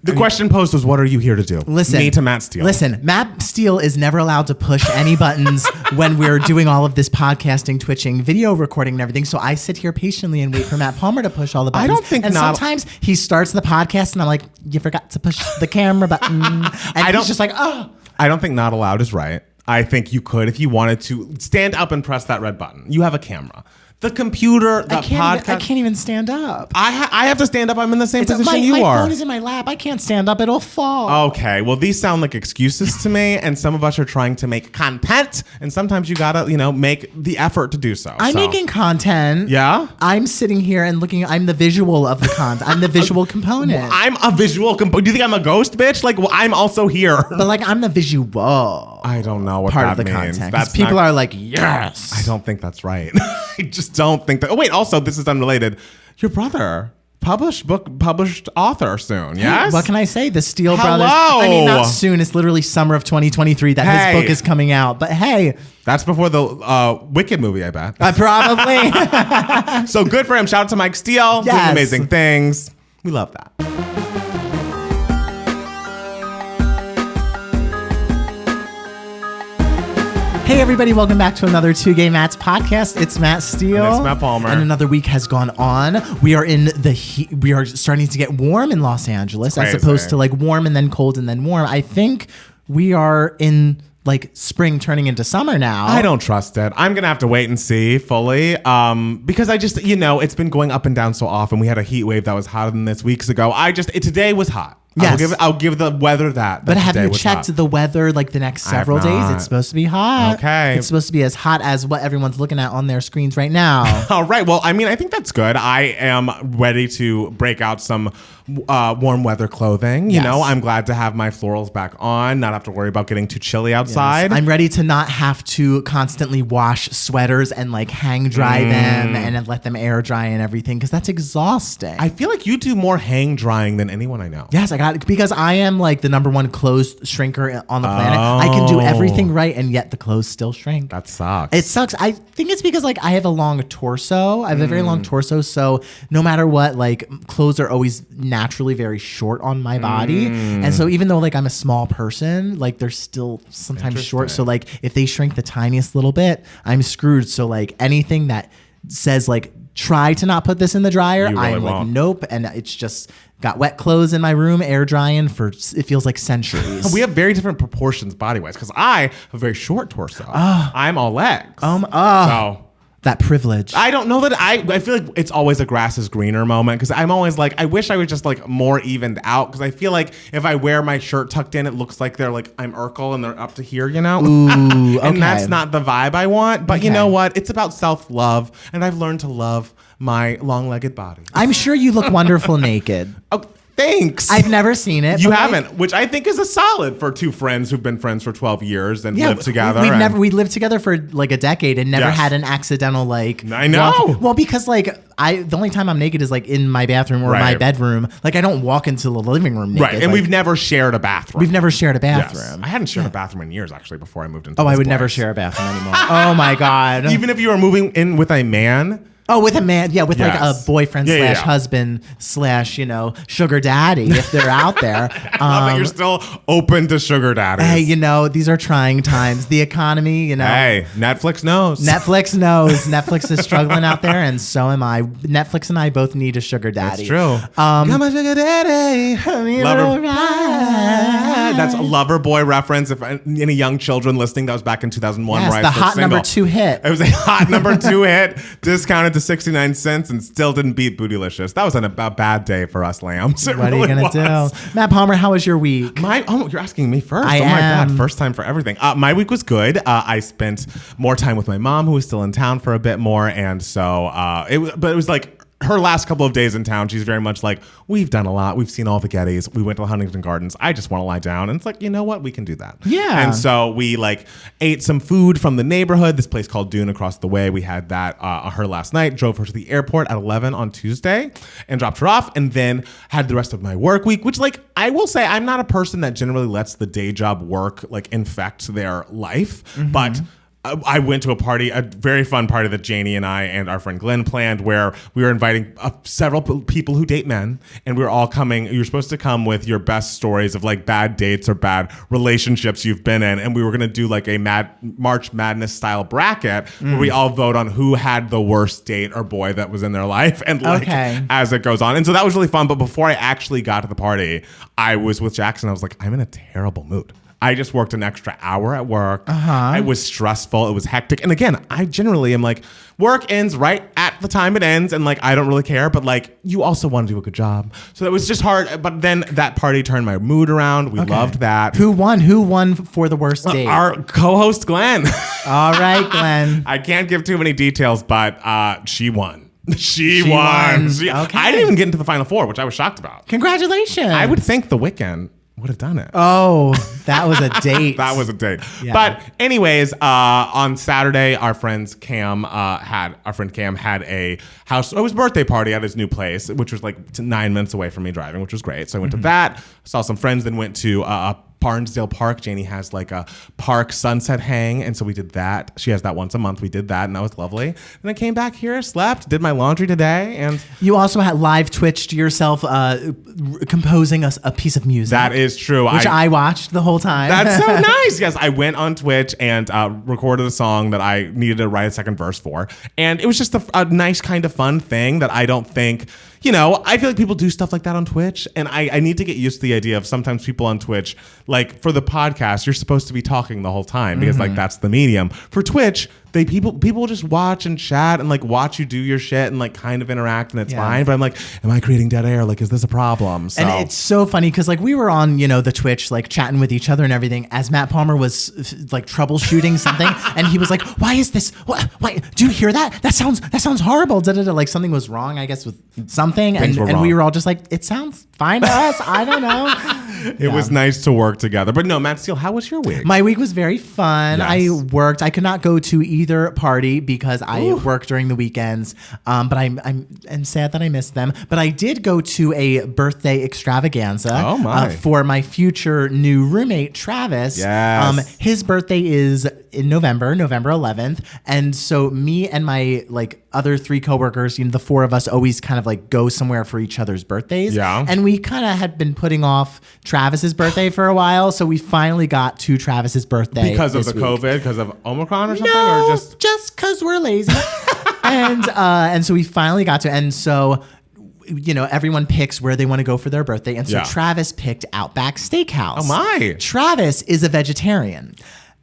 The question posed was, what are you here to do? Listen. Me to Matt Steele. Listen, Matt Steele is never allowed to push any buttons when we're doing all of this podcasting, twitching, video recording and everything. So I sit here patiently and wait for Matt Palmer to push all the buttons. I don't think and sometimes he starts the podcast and I'm like, you forgot to push the camera button. And he's just like, oh. I don't think not allowed is right. I think you could, if you wanted to, stand up and press that red button. You have a camera. The computer, the podcast. I can't even stand up. I have to stand up. I'm in the same position you my are. My phone is in my lap. I can't stand up. It'll fall. Okay. Well, these sound like excuses to me, and some of us are trying to make content, and sometimes you gotta, make the effort to do so. I'm making content. Yeah? I'm sitting here and looking. I'm the visual of the content. I'm the visual component. Well, I'm a visual component. Do you think I'm a ghost, bitch? I'm also here. But I'm the visual. I don't know what part that of the means. content. Because people are like, yes. I don't think that's right. I just don't think that. Oh, wait. Also, this is unrelated. Your brother, published author soon. Yes. What can I say? The Steele brothers. Hello. I mean, not soon. It's literally summer of 2023 that his book is coming out. But hey, that's before the Wicked movie, I bet. Probably. So good for him. Shout out to Mike Steele. Doing amazing things. We love that. Hey everybody, welcome back to another Two Gay Matts podcast. It's Matt Steele. And it's Matt Palmer. And another week has gone on. We are in the heat. We are starting to get warm in Los Angeles as opposed to warm and then cold and then warm. I think we are in spring turning into summer now. I don't trust it. I'm going to have to wait and see fully because I just, it's been going up and down so often. We had a heat wave that was hotter than this weeks ago. Today was hot. Yes. I'll give the weather that. But have you checked the weather the next several days? It's supposed to be hot. Okay. It's supposed to be as hot as what everyone's looking at on their screens right now. All right. Well, I think that's good. I am ready to break out some warm weather clothing. You know, I'm glad to have my florals back on, not have to worry about getting too chilly outside. Yes. I'm ready to not have to constantly wash sweaters and hang dry them and let them air dry and everything because that's exhausting. I feel like you do more hang drying than anyone I know. Yes, because I am the number one clothes shrinker on the planet. I can do everything right and yet the clothes still shrink. That sucks. It sucks. I think it's because I have a long torso. I have a very long torso, so no matter what, clothes are always naturally very short on my body. And so even though I'm a small person, they're still sometimes short. So if they shrink the tiniest little bit, I'm screwed. So anything that says try to not put this in the dryer, really I'm won't. Nope. And it's just got wet clothes in my room, air drying for it feels like centuries. We have very different proportions body wise because I have a very short torso. I'm all legs. So that privilege. I don't know that I feel like it's always a grass is greener moment because I'm always I wish I was just more evened out because I feel like if I wear my shirt tucked in, it looks like they're I'm Urkel and they're up to here, Ooh, and that's not the vibe I want. But you know what? It's about self-love, and I've learned to love my long-legged body. I'm sure you look wonderful naked. Oh, thanks. I've never seen it. You haven't, which I think is a solid for two friends who've been friends for 12 years and lived together. We lived together for a decade and never had an accidental I know. Well, because the only time I'm naked is in my bathroom or my bedroom. I don't walk into the living room naked. Right, and we've never shared a bathroom. We've never shared a bathroom. Yes. I hadn't shared a bathroom in years actually before I moved into. I would never share a bathroom anymore. Oh my god. Even if you were moving in with a man. Oh, with a man, with a boyfriend / husband / sugar daddy if they're out there. I love that you're still open to sugar daddies. Hey, these are trying times. The economy, Hey, Netflix knows. Netflix is struggling out there, and so am I. Netflix and I both need a sugar daddy. That's true. Come on, sugar daddy. That's a lover boy reference. If any young children listening, that was back in 2001. Yes, where the I was hot single. number 2 hit. It was a hot number 2 hit, discounted to 69 cents, and still didn't beat Bootylicious. That was a bad day for us lambs. What are you gonna do, Matt Palmer? How was your week? You're asking me first. I am. My God, first time for everything. My week was good. I spent more time with my mom, who was still in town for a bit more, and so it was her last couple of days in town, she's very much we've done a lot. We've seen all the Gettys. We went to Huntington Gardens. I just want to lie down. And it's you know what? We can do that. Yeah. And so we ate some food from the neighborhood, this place called Dune across the way. We had that her last night, drove her to the airport at 11 on Tuesday and dropped her off, and then had the rest of my work week, which I will say I'm not a person that generally lets the day job work infect their life, but I went to a party, a very fun party that Janie and I and our friend Glenn planned, where we were inviting several people who date men, and we were all coming. You're supposed to come with your best stories of like bad dates or bad relationships you've been in, and we were gonna do like a March Madness style bracket where we all vote on who had the worst date or boy that was in their life, and like as it goes on. And so that was really fun. But before I actually got to the party, I was with Jackson. I was like, I'm in a terrible mood. I just worked an extra hour at work. It was stressful. It was hectic. And again, I generally am like, work ends right at the time it ends. And like, I don't really care. But like, you also want to do a good job. So it was just hard. But then that party turned my mood around. We loved that. Who won? Who won for the worst date? Our co-host, Glenn. All right, Glenn. I can't give too many details, but she won. She won. I didn't even get into the final four, which I was shocked about. Congratulations. I would think the weekend would have done it. Oh, that was a date. That was a date. Yeah. But anyways, on Saturday, our friend Cam had a house. It was a birthday party at his new place, which was like 9 minutes away from me driving, which was great. So I went to that, saw some friends, then went to Barnesdale Park. Janie has like a park sunset hang, and so we did that. She has that once a month. We did that, and that was lovely. And I came back here, slept, did my laundry today, and you also had live Twitched yourself composing a piece of music. That is true. Which I watched the whole time. That's so nice. Yes, I went on Twitch and recorded a song that I needed to write a second verse for, and it was just a nice kind of fun thing that I don't think. I feel like people do stuff like that on Twitch, and I need to get used to the idea of sometimes people on Twitch, like for the podcast, you're supposed to be talking the whole time because like that's the medium. For Twitch, people just watch and chat and like watch you do your shit and like kind of interact, and it's fine. But I'm like, am I creating dead air? Like, is this a problem? So. And it's so funny because like we were on the Twitch like chatting with each other and everything as Matt Palmer was like troubleshooting something, and he was like, "Why is this? Why do you hear that? That sounds horrible." Like something was wrong, I guess, with something, and we were all just like, "It sounds fine to us." I don't know. It was nice to work together, but no, Matt Steele, how was your week? My week was very fun. Yes. I worked. I could not go to either party because I work during the weekends. But I'm sad that I missed them. But I did go to a birthday extravaganza for my future new roommate, Travis. Yes. His birthday is in November 11th. And so me and my like other three coworkers, the four of us always kind of like go somewhere for each other's birthdays. Yeah. And we kind of had been putting off Travis's birthday for a while. So we finally got to Travis's birthday. Because of the week. COVID? Because of Omicron or something? No, or just because we're lazy. and so we finally got to, and so everyone picks where they want to go for their birthday. And so Travis picked Outback Steakhouse. Oh my. Travis is a vegetarian.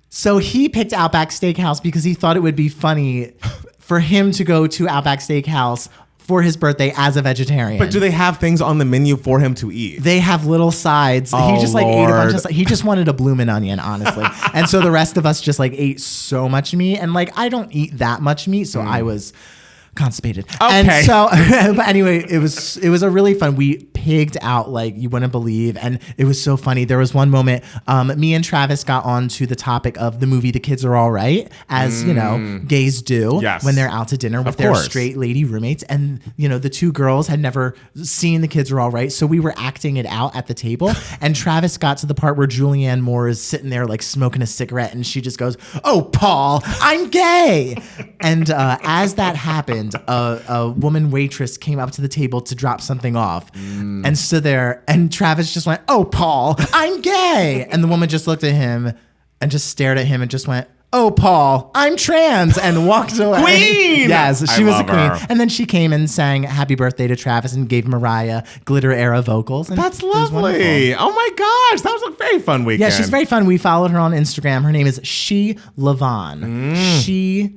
So he picked Outback Steakhouse because he thought it would be funny for him to go to Outback Steakhouse for his birthday as a vegetarian. But do they have things on the menu for him to eat? They have little sides. Oh, he just like ate a bunch of Lorde. he just wanted a bloomin' onion, honestly. And so the rest of us just like ate so much meat, and like I don't eat that much meat, so I was constipated. Okay. And so but anyway, it was a really fun. We pigged out like you wouldn't believe, and it was so funny. There was one moment me and Travis got on to the topic of the movie The Kids Are All Right, as gays do when they're out to dinner with their straight lady roommates, and the two girls had never seen The Kids Are All Right, so we were acting it out at the table, and Travis got to the part where Julianne Moore is sitting there like smoking a cigarette, and she just goes, "Oh, Paul, I'm gay." And as that happened, a woman waitress came up to the table to drop something off and stood there, and Travis just went, "Oh, Paul, I'm gay." And the woman just looked at him and just stared at him and just went, "Oh, Paul, I'm trans," and walked away. Queen! Yes, she was a queen. her. And then she came and sang happy birthday to Travis and gave Mariah glitter era vocals. And That's it was lovely. wonderful. Oh my gosh, that was a very fun weekend. Yeah, she's very fun. We followed her on Instagram. Her name is She Lavon. She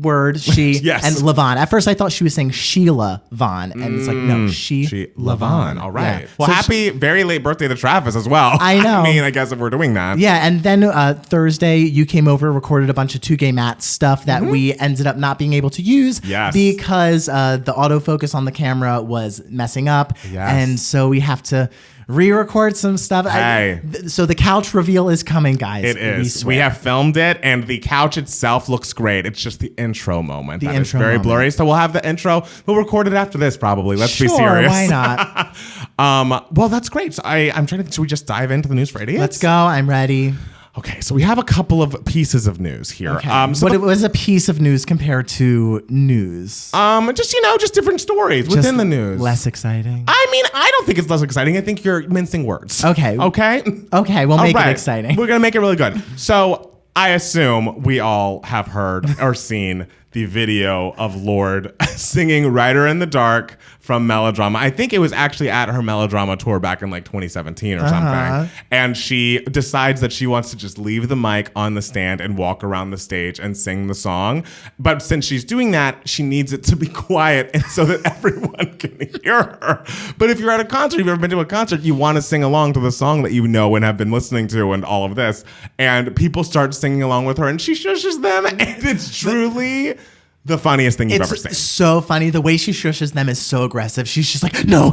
Yes. and Lavon. At first I thought she was saying Sheila Vaughn, and it's like, no, she Lavon. All right. Yeah. Well, So happy very late birthday to Travis as well. I know. I guess if we're doing that. Yeah, and then Thursday you came over, recorded a bunch of 2Gay Matt stuff that we ended up not being able to use because the autofocus on the camera was messing up. Yes. And so we have to re-record some stuff. Hey. So the couch reveal is coming, guys. It is. We have filmed it, and the couch itself looks great. It's just the intro moment that is very blurry. So we'll have the intro. We'll record it after this, probably. Let's be serious. Why not? Well, that's great. So I'm trying to. Should we just dive into the news for idiots? Let's go. I'm ready. Okay, so we have a couple of pieces of news here. Okay. So it was a piece of news compared to news. Just different stories within the news. Less exciting. I mean, I don't think it's less exciting. I think you're mincing words. Okay. Okay? Okay, we'll make it exciting. We're going to make it really good. So I assume we all have heard or seen the video of Lorde singing Rider in the Dark from Melodrama. I think it was actually at her Melodrama tour back in like 2017 or something. And she decides that she wants to just leave the mic on the stand and walk around the stage and sing the song. But since she's doing that, she needs it to be quiet and so that everyone can hear her. But if you're at a concert, if you've ever been to a concert, you want to sing along to the song that you know and have been listening to and all of this. And people start singing along with her and she shushes them. And it's truly the funniest thing you've ever seen. It's so funny. The way she shushes them is so aggressive. She's just like, no.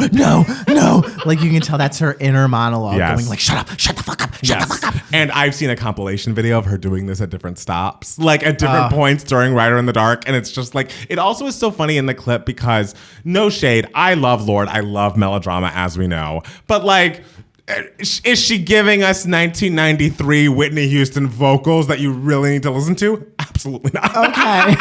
Like you can tell that's her inner monologue going like, shut up, shut the fuck up, shut the fuck up. And I've seen a compilation video of her doing this at different stops, like at different points during Rider in the Dark. And it's just like, it also is so funny in the clip because no shade. I love Lorde. I love Melodrama, as we know. But like, is she giving us 1993 Whitney Houston vocals that you really need to listen to? Absolutely not. Okay.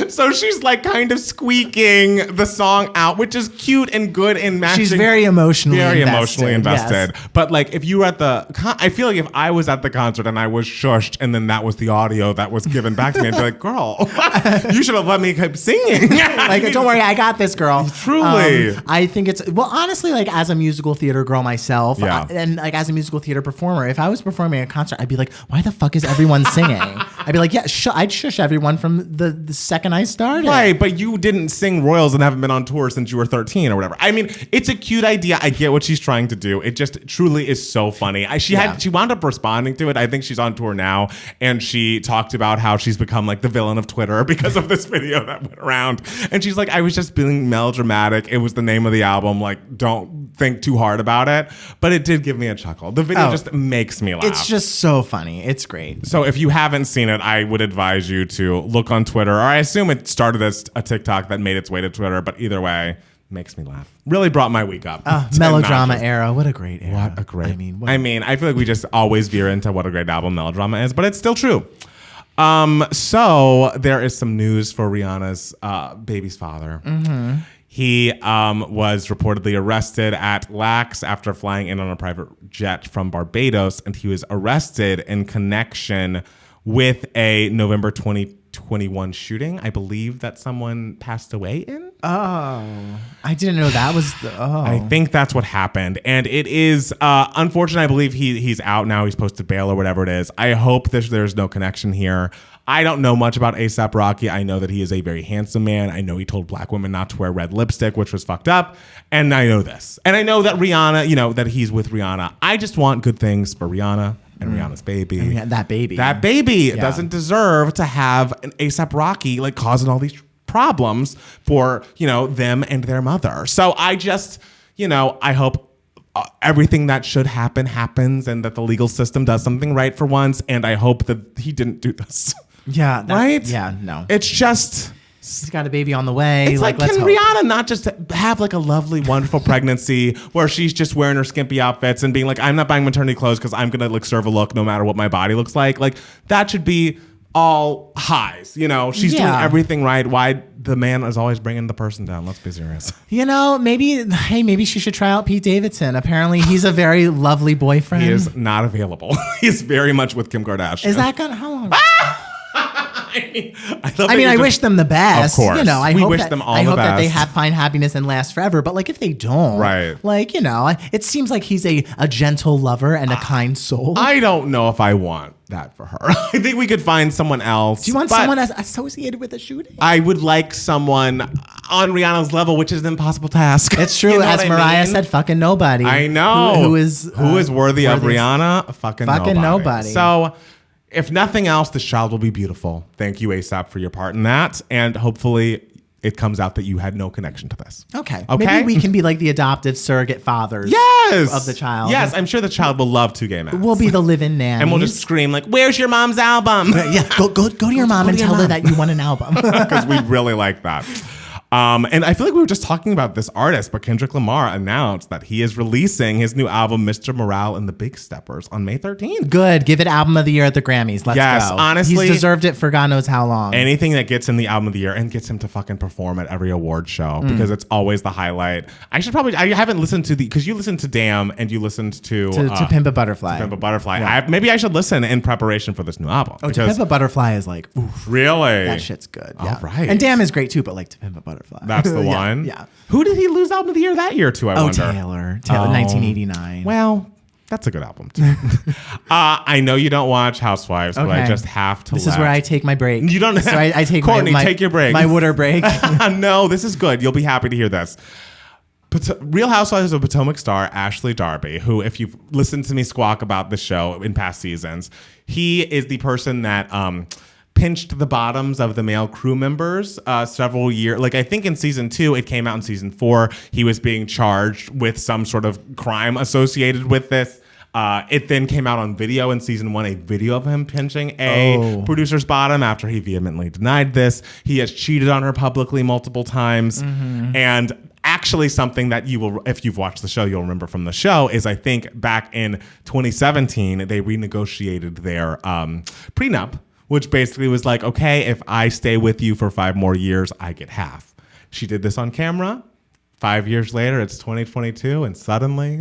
So she's like kind of squeaking the song out, which is cute and good and matching. She's very emotionally invested. Yes. But like if you were at I feel like if I was at the concert and I was shushed and then that was the audio that was given back to me, I'd be like, girl, you should have let me keep singing. Like, don't worry, I got this, girl. Truly. I think honestly, like as a musical theater girl myself and like as a musical theater performer, if I was performing a concert, I'd be like, why the fuck is everyone singing? I'd be like, yeah, I'd shush everyone from the second I started. Right, but you didn't sing Royals and haven't been on tour since you were 13 or whatever. I mean, it's a cute idea. I get what she's trying to do. It just truly is so funny. She wound up responding to it. I think she's on tour now, and she talked about how she's become like the villain of Twitter because of this video that went around. And she's like, I was just being melodramatic. It was the name of the album. Like, don't think too hard about it. But it did give me a chuckle. The video just makes me laugh. It's just so funny. It's great. So if you haven't seen it, I would advise you to look on Twitter, or I assume it started as a TikTok that made its way to Twitter, but either way, makes me laugh. Really brought my week up. Melodrama era. What a great era. What a great. I feel like we just always veer into what a great album Melodrama is, but it's still true. So there is some news for Rihanna's baby's father. Mm-hmm. He was reportedly arrested at LAX after flying in on a private jet from Barbados, and he was arrested in connection with a November 2021 shooting, I believe, that someone passed away in. Oh, I didn't know that was I think that's what happened. And it is unfortunate. I believe he's out now. He's posted bail or whatever it is. I hope there's no connection here. I don't know much about A$AP Rocky. I know that he is a very handsome man. I know he told black women not to wear red lipstick, which was fucked up. And I know this. And I know that Rihanna, that he's with Rihanna. I just want good things for Rihanna and Rihanna's baby. And that baby. That baby doesn't deserve to have an A$AP Rocky like causing all these problems for, them and their mother. So I just, I hope everything that should happen happens and that the legal system does something right for once. And I hope that he didn't do this. Yeah. Right? Yeah, no. It's just... He's got a baby on the way. It's like can Rihanna not just have like a lovely, wonderful pregnancy where she's just wearing her skimpy outfits and being like, I'm not buying maternity clothes because I'm going to like serve a look no matter what my body looks like. Like that should be all highs. She's doing everything right. Why the man is always bringing the person down. Let's be serious. Maybe she should try out Pete Davidson. Apparently he's a very lovely boyfriend. He is not available. He's very much with Kim Kardashian. Is that how long? I wish them the best. Of course. I wish them all the best. I hope that they find happiness and last forever. But like if they don't, right? It seems like he's a gentle lover and a kind soul. I don't know if I want that for her. I think we could find someone else. Do you want someone associated with a shooting? I would like someone on Rihanna's level, which is an impossible task. It's true. As Mariah said, fucking nobody. I know. Who is worthy of Rihanna? Fucking nobody. So if nothing else, this child will be beautiful. Thank you, A$AP, for your part in that. And hopefully it comes out that you had no connection to this. Okay. Maybe we can be like the adoptive surrogate fathers of the child. Yes, I'm sure the child will love two gay men. We'll be the live-in nannies. And we'll just scream like, where's your mom's album? Go to your mom and tell her that you want an album. Because we really like that. And I feel like we were just talking about this artist, but Kendrick Lamar announced that he is releasing his new album, Mr. Morale and the Big Steppers, on May 13th. Good. Give it album of the year at the Grammys. Let's Yes, go. honestly, he's deserved it for God knows how long. Anything that gets him the album of the year and gets him to fucking perform at every award show, because it's always the highlight. I haven't listened to because you listened to Damn and you listened to Pimp a Butterfly. Pimp a Butterfly. Yeah. Maybe I should listen in preparation for this new album. Oh, To Pimp a Butterfly is like, oof. Really? That shit's good. Yeah. All right. And Damn is great too, but like To Pimp a Butterfly. That's the one. Yeah. Who did he lose album of the year that year to? I wonder. Taylor, 1989. Well, that's a good album too. I know you don't watch Housewives, but I just have to. This is where I take my break. You don't. So I take Courtney, my, take your break. My water break. No, this is good. You'll be happy to hear this. Real Housewives of Potomac star Ashley Darby, who, if you've listened to me squawk about the show in past seasons, he is the person that pinched the bottoms of the male crew members several years. Like, I think in season 2, it came out in season 4, he was being charged with some sort of crime associated with this. It then came out on video in season 1, a video of him pinching a producer's bottom after he vehemently denied this. He has cheated on her publicly multiple times. And actually, something that you will, if you've watched the show, you'll remember from the show is, I think back in 2017, they renegotiated their prenup, which basically was like, okay, if I stay with you for 5 more years, I get half. She did this on camera. 5 years later, it's 2022, and suddenly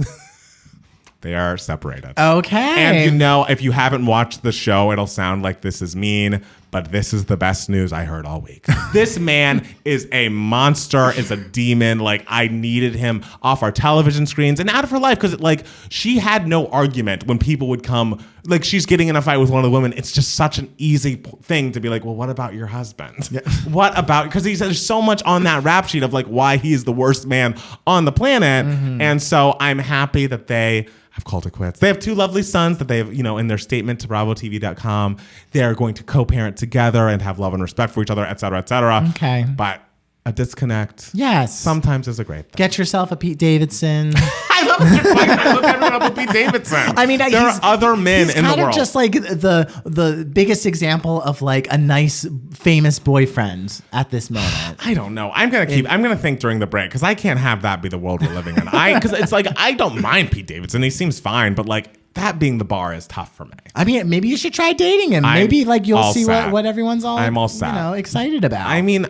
they are separated. Okay. And if you haven't watched the show, it'll sound like this is mean, but this is the best news I heard all week. This man is a monster, is a demon. Like, I needed him off our television screens and out of her life, because she had no argument when people would come. Like, she's getting in a fight with one of the women. It's just such an easy thing to be like, well, what about your husband? Yeah. What about, because there's so much on that rap sheet of like why he's the worst man on the planet. And so I'm happy that I've called it quits. They have 2 lovely sons that they've, in their statement to BravoTV.com, they're going to co-parent together and have love and respect for each other, et cetera, et cetera. Okay. But a disconnect, yes, sometimes is a great thing. Get yourself a Pete Davidson. I love that you're like, I look everyone up with Pete Davidson. I mean, there are other men in the world. He's kind of just like the biggest example of like a nice, famous boyfriend at this moment. I don't know. I'm gonna think during the break, because I can't have that be the world we're living in. Because it's like, I don't mind Pete Davidson. He seems fine, but like, that being the bar is tough for me. I mean, maybe you should try dating him. Maybe like you'll see what everyone's excited about. I mean,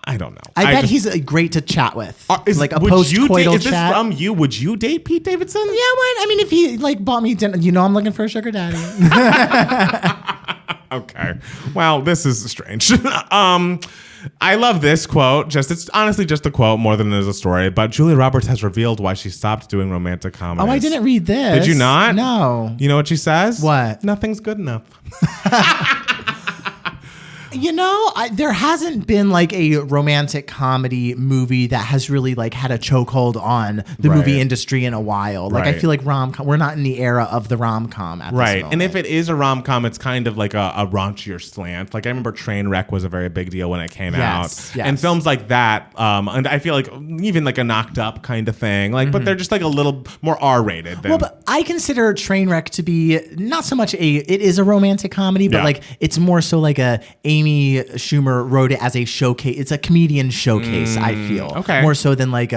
I don't know. I bet he's great to chat with. Like a post-coital chat. Is this from you? Would you date Pete Davidson? Yeah, what? I mean, if he like bought me dinner, I'm looking for a sugar daddy. Okay. Well, this is strange. I love this quote. It's honestly just a quote more than it is a story. But Julia Roberts has revealed why she stopped doing romantic comedies. Oh, I didn't read this. Did you not? No. You know what she says? What? Nothing's good enough. There hasn't been like a romantic comedy movie that has really like had a chokehold on the movie industry in a while. Like I feel like rom-com, we're not in the era of the rom-com at this moment. And if it is a rom-com, it's kind of like a raunchier slant. Like I remember Trainwreck was a very big deal when it came out. Yes. And films like that, and I feel like even like a Knocked Up kind of thing, like, but they're just like a little more R-rated. Well, but I consider Trainwreck to be not so much it is a romantic comedy, but like it's more so like a Amy Schumer wrote it as a showcase. It's a comedian showcase, I feel. Okay. More so than like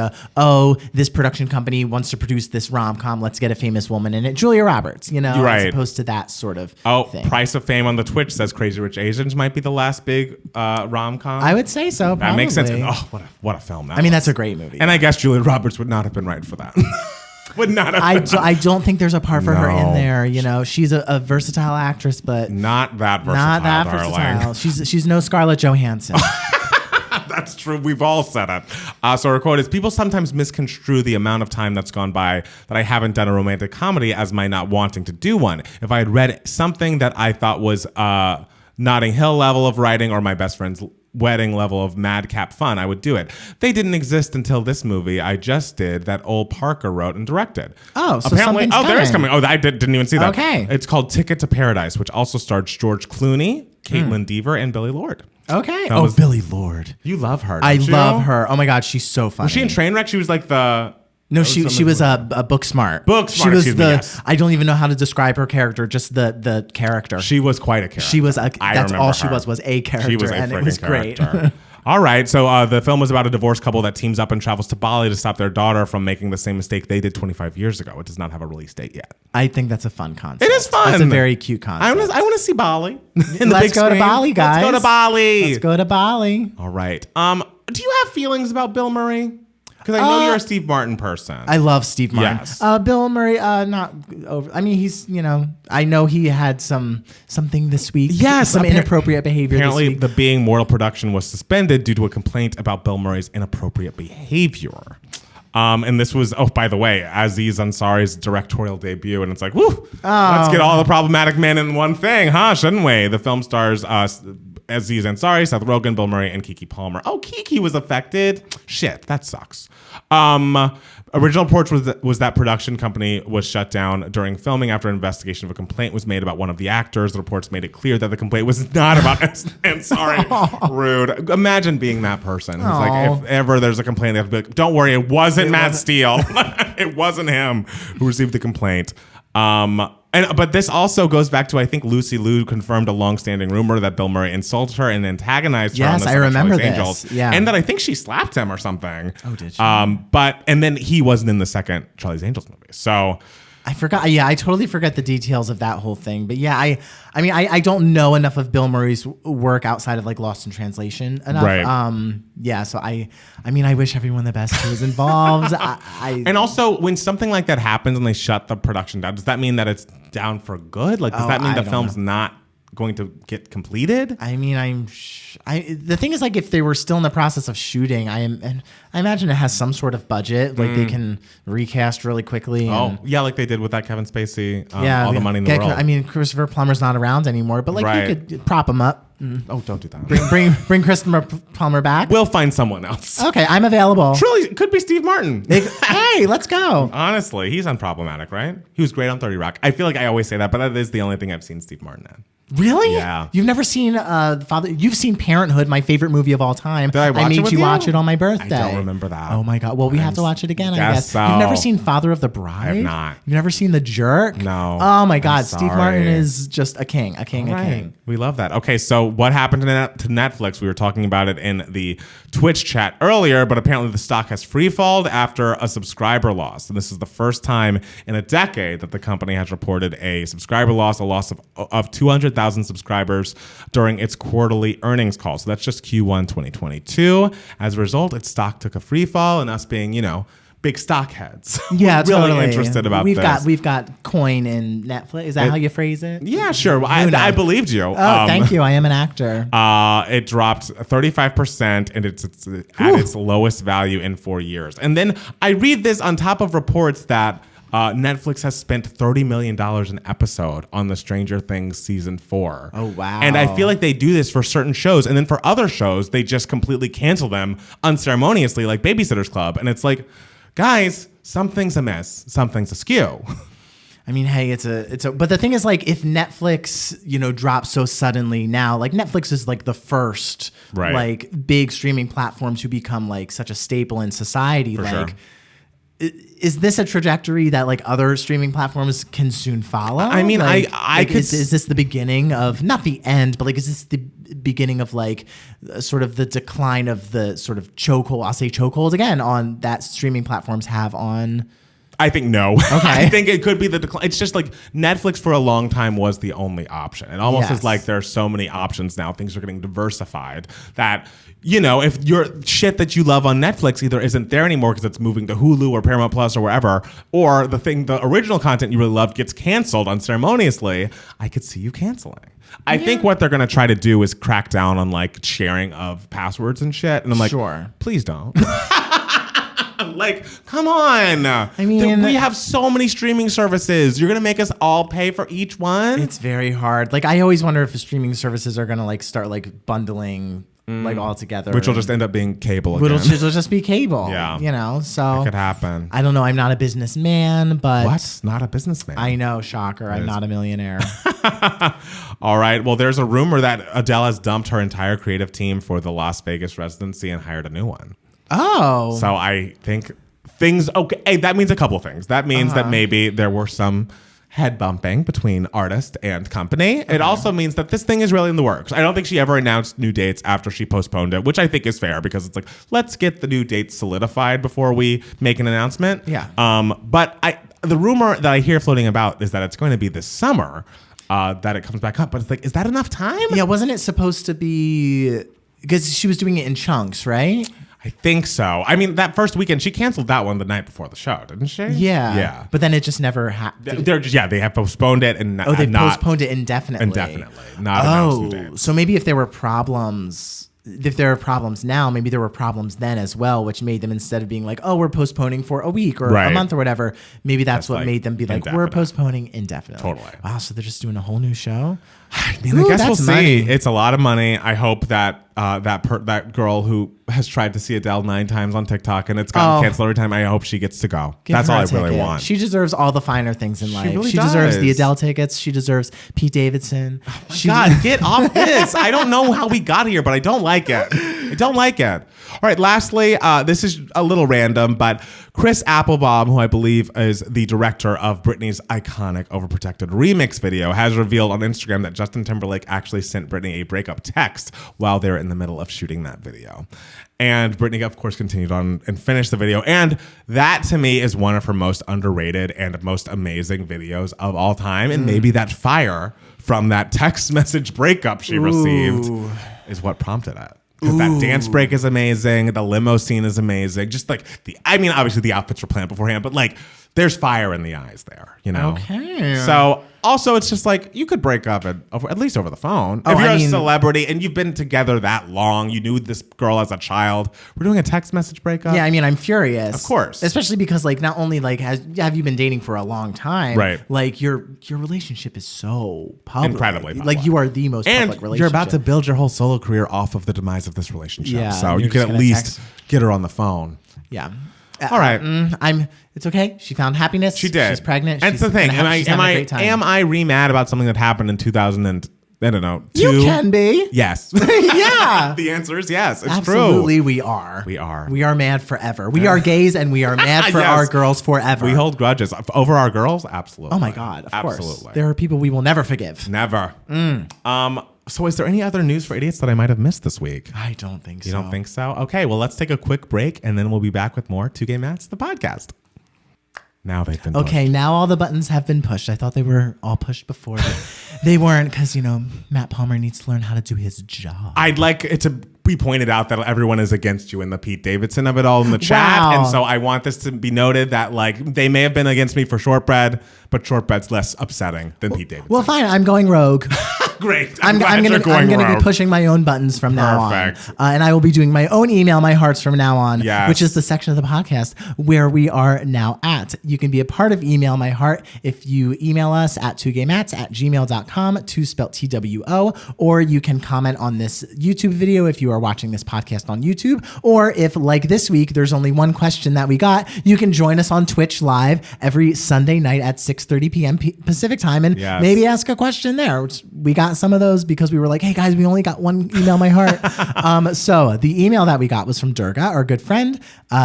this production company wants to produce this rom-com. Let's get a famous woman in it. Julia Roberts, as opposed to that sort of thing. Price of Fame on the Twitch says Crazy Rich Asians might be the last big rom-com. I would say so, probably. That makes sense. Oh, what a film that was. That's a great movie. And I guess Julia Roberts would not have been right for that. Would not have I don't think there's a part for her in there. She's a versatile actress, but not that versatile. Not that versatile. She's no Scarlett Johansson. That's true. We've all said it. So her quote is, people sometimes misconstrue the amount of time that's gone by that I haven't done a romantic comedy as my not wanting to do one. If I had read something that I thought was Notting Hill level of writing or my best friend's wedding level of madcap fun, I would do it. They didn't exist until this movie I just did that Ole Parker wrote and directed. Oh, so apparently, something's there is coming. Oh, I didn't even see that. Okay. It's called Ticket to Paradise, which also stars George Clooney, Caitlin Dever, and Billy Lorde. Okay. Billy Lorde. You love her. I love her. Oh my God, she's so funny. Was she in Trainwreck? She was like the... No, she was a book smart. She was yes. I don't even know how to describe her character. Just the character. She was quite a character. She was. That's all she was a character. She was a and it was character. Great. All right. So the film was about a divorced couple that teams up and travels to Bali to stop their daughter from making the same mistake they did 25 years ago. It does not have a release date yet. I think that's a fun concept. It is fun. That's a very cute concept. I want to see Bali. Let's go to Bali, guys. Let's go to Bali. Let's go to Bali. All right. Do you have feelings about Bill Murray? Because I know you're a Steve Martin person. I love Steve Martin. Yes. Bill Murray, not over. I mean, he's, I know he had something this week. Yes. Some inappropriate behavior Apparently, this week. the Being Mortal production was suspended due to a complaint about Bill Murray's inappropriate behavior. And this was, by the way, Aziz Ansari's directorial debut. And it's like, woo, let's get all the problematic men in one thing, huh? Shouldn't we? The film stars Aziz Ansari, Seth Rogen, Bill Murray, and Keke Palmer. Oh, Keke was affected. Shit, that sucks. Original reports was that production company was shut down during filming after an investigation of a complaint was made about one of the actors. The reports made it clear that the complaint was not about Ansari. Rude. Imagine being that person. It's like, if ever there's a complaint, they have to be like, don't worry, it wasn't Matt Steele. It wasn't him who received the complaint. But this also goes back to, I think Lucy Liu confirmed a long-standing rumor that Bill Murray insulted her and antagonized her on the I remember Charlie's this. Angels. Yeah. And that I think she slapped him or something. Oh, did she? And then he wasn't in the second Charlie's Angels movie. So I forgot. Yeah, I totally forget the details of that whole thing. But yeah, I don't know enough of Bill Murray's work outside of like Lost in Translation enough. Right. Yeah. So I wish everyone the best who was involved. And also, when something like that happens and they shut the production down, does that mean that it's down for good? Like, does that mean the film's not going to get completed? I mean, the thing is, like, if they were still in the process of shooting, I imagine it has some sort of budget, like they can recast really quickly. Like they did with that Kevin Spacey. All the money in the world. I mean, Christopher Plummer's not around anymore, but like you could prop him up. Oh, don't do that. Bring Christopher Plummer back. We'll find someone else. Okay, I'm available. Truly, it could be Steve Martin. Hey, let's go. Honestly, he's unproblematic, right? He was great on 30 Rock. I feel like I always say that, but that is the only thing I've seen Steve Martin in. Really? Yeah. You've never seen Father? You've seen Parenthood, my favorite movie of all time. Did I watch made it with you you? watch it on my birthday. I don't remember that. Oh my god. Well, we have to watch it again. I guess. So. You've never seen Father of the Bride? I have not. You've never seen The Jerk? No. Oh my god. I'm Steve sorry. Martin is just a king. A king. We love that. Okay, so what happened to Netflix? We were talking about it in the Twitch chat earlier, but apparently the stock has freefalled after a subscriber loss. And this is the first time in a decade that the company has reported a subscriber loss, a loss of 200,000 subscribers during its quarterly earnings call. So that's just Q1 2022. As a result, its stock took a free fall, and us being, big stock heads. Yeah, really totally. Interested about this. We've got coin in Netflix. Is that how you phrase it? Yeah, sure. Well, I believed you. Oh, thank you. I am an actor. It dropped 35%, and it's at its lowest value in 4 years. And then I read this on top of reports that Netflix has spent $30 million an episode on the Stranger Things season 4. Oh, wow. And I feel like they do this for certain shows. And then for other shows, they just completely cancel them unceremoniously, like Babysitter's Club. And it's like, guys, something's amiss. Something's askew. I mean, hey, but the thing is, like, if Netflix, drops so suddenly now, like, Netflix is like the first, like, big streaming platform to become like such a staple in society. For like, sure. Is this a trajectory that like other streaming platforms can soon follow? I mean, like, I could. Is this the beginning of, not the end, but like, is this the beginning of like sort of the decline of the sort of chokehold? I'll say chokehold again on that streaming platforms have on. I think no. Okay. I think it could be the decline. It's just like Netflix for a long time was the only option. It almost is like there are so many options now. Things are getting diversified that, if your shit that you love on Netflix either isn't there anymore because it's moving to Hulu or Paramount Plus or wherever, or the original content you really loved gets canceled unceremoniously, I could see you canceling. I think what they're going to try to do is crack down on like sharing of passwords and shit. And I'm like, sure. Please don't. Like, come on. I mean, we have so many streaming services. You're going to make us all pay for each one? It's very hard. Like, I always wonder if the streaming services are going to like start like bundling like all together. Which will just end up being cable again. It'll just be cable. Yeah. So. It could happen. I don't know. I'm not a businessman, but. What? Not a businessman? I know. Shocker. I'm not a millionaire. All right. Well, there's a rumor that Adele has dumped her entire creative team for the Las Vegas residency and hired a new one. Oh. So I think things, okay, hey, that means a couple of things. That means that maybe there were some head bumping between artist and company. It also means that this thing is really in the works. I don't think she ever announced new dates after she postponed it, which I think is fair because it's like, let's get the new dates solidified before we make an announcement. Yeah. But the rumor that I hear floating about is that it's going to be this summer that it comes back up. But it's like, is that enough time? Yeah, wasn't it supposed to be, because she was doing it in chunks, right? I think so. I mean, that first weekend, she canceled that one the night before the show, didn't she? Yeah. Yeah. But then it just never happened. They're just, they have postponed it and they've postponed it indefinitely. Not announced new dates. So maybe if there were problems now, maybe there were problems then as well, which made them, instead of being like, oh, we're postponing for a week or a month or whatever, maybe that's what made them be like, we're postponing indefinitely. Totally. Wow, so they're just doing a whole new show? I mean, I guess we'll see. Money. It's a lot of money. I hope that that girl who has tried to see Adele 9 times on TikTok and it's gotten canceled every time, I hope she gets to go. That's all I really want. She deserves all the finer things in life. Really she deserves the Adele tickets. She deserves Pete Davidson. God, get off this. I don't know how we got here, but I don't like it. I don't like it. All right, lastly, this is a little random, but Chris Applebaum, who I believe is the director of Britney's iconic Overprotected remix video, has revealed on Instagram that Justin Timberlake actually sent Britney a breakup text while they were in the middle of shooting that video. And Britney, of course, continued on and finished the video. And that, to me, is one of her most underrated and most amazing videos of all time. And maybe that fire from that text message breakup she received is what prompted it. Because that dance break is amazing. The limo scene is amazing. Just like obviously the outfits were planned beforehand, but like there's fire in the eyes there, you know? Okay. So also it's just like you could break up at least over the phone. If you're a celebrity and you've been together that long, you knew this girl as a child. We're doing a text message breakup. Yeah, I mean, I'm furious. Of course. Especially because like not only like have you been dating for a long time, right? Like your relationship is so public. Incredibly public. Like you are the most public relationship. You're about to build your whole solo career off of the demise of this relationship. Yeah, so you can at least get her on the phone. Yeah. All right. It's okay. She found happiness. She did. She's pregnant. That's the thing. Am I re-mad about something that happened in 2000 and I don't know, 2? You can be. Yes. Yeah. The answer is yes. It's Absolutely, true. we are. We are. We are mad forever. We are gays and we are mad for our girls forever. We hold grudges over our girls. Absolutely. Oh my God. Of course. Absolutely. There are people we will never forgive. Never. So is there any other news for idiots that I might have missed this week? I don't think so. You don't think so? Okay, well, let's take a quick break and then we'll be back with more 2 Gay Mats, the podcast. Now they've been pushed. Okay, now all the buttons have been pushed. I thought they were all pushed before, but they weren't because, Matt Palmer needs to learn how to do his job. I'd like it to be pointed out that everyone is against you in the Pete Davidson of it all in the chat. Wow. And so I want this to be noted that they may have been against me for shortbread, but shortbread's less upsetting than Pete Davidson. Well, fine. I'm going rogue. Great. I'm going to be pushing my own buttons from now on. And I will be doing my own email my hearts from now on, which is the section of the podcast where we are now at. You can be a part of Email My Heart if you email us at 2gaymats@gmail.com, 2 spelled TWO, or you can comment on this YouTube video if you are watching this podcast on YouTube, or if, like this week, there's only one question that we got, you can join us on Twitch live every Sunday night at 6:30 p.m. Pacific time and maybe ask a question there. We got some of those because we were like, hey guys, we only got one Email My Heart. So the email that we got was from Durga, our good friend.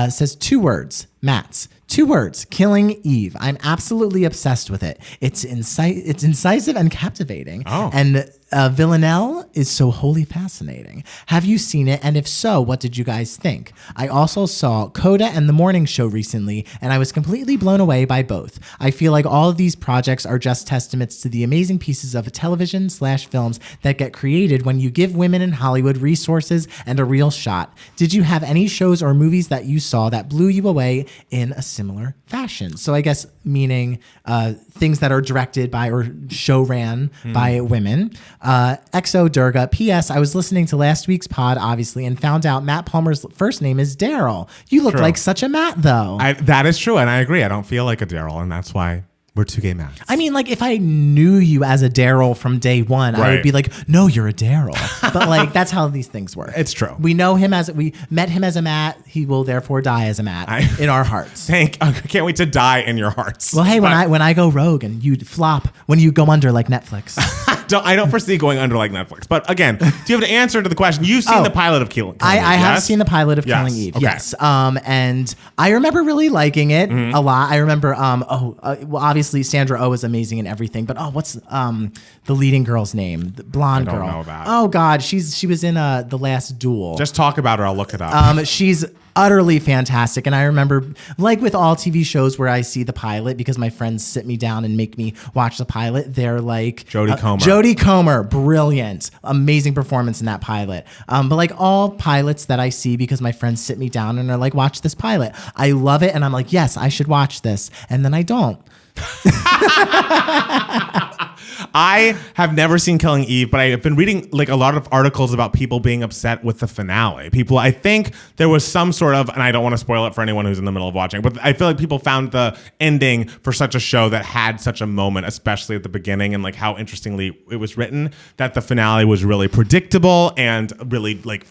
Says 2 words, Mats. 2 words, Killing Eve. I'm absolutely obsessed with it. It's incisive and captivating. Oh. And Villanelle is so wholly fascinating. Have you seen it? And if so, what did you guys think? I also saw Coda and The Morning Show recently, and I was completely blown away by both. I feel like all of these projects are just testaments to the amazing pieces of television/films that get created when you give women in Hollywood resources and a real shot. Did you have any shows or movies that you saw that blew you away in a similar fashion? So I guess meaning things that are directed by or show ran by women. XO Durga. P.S. I was listening to last week's pod, obviously, and found out Matt Palmer's first name is Daryl. You look like such a Matt, though. That is true, and I agree. I don't feel like a Daryl, and that's why we're 2 Gay Mats. I mean, like, if I knew you as a Daryl from day one, I would be like, no, you're a Daryl. But, like, that's how these things work. It's true. We met him as a Matt. He will therefore die as a Matt in our hearts. I can't wait to die in your hearts. Well, hey, when I go rogue and you flop, when you go under like Netflix. I don't foresee going under like Netflix. But again, do you have an answer to the question? You've seen the pilot of Killing Eve. I have yes? seen the pilot of Yes. Killing Eve. Okay. Yes. And I remember really liking it a lot. I remember, well, obviously Sandra Oh is amazing and everything, but what's the leading girl's name? The blonde I don't girl. know that. Oh God, she was in The Last Duel. Just talk about her. I'll look it up. She's utterly fantastic. And I remember, like with all TV shows where I see the pilot, because my friends sit me down and make me watch the pilot, they're like... Jodie Comer. Jodie Comer, brilliant. Amazing performance in that pilot. But like all pilots that I see, because my friends sit me down and are like, watch this pilot. I love it. And I'm like, yes, I should watch this. And then I don't. I have never seen Killing Eve, but I have been reading like a lot of articles about people being upset with the finale. I think there was some sort of, and I don't want to spoil it for anyone who's in the middle of watching, but I feel like people found the ending for such a show that had such a moment, especially at the beginning, and like how interestingly it was written, that the finale was really predictable and really like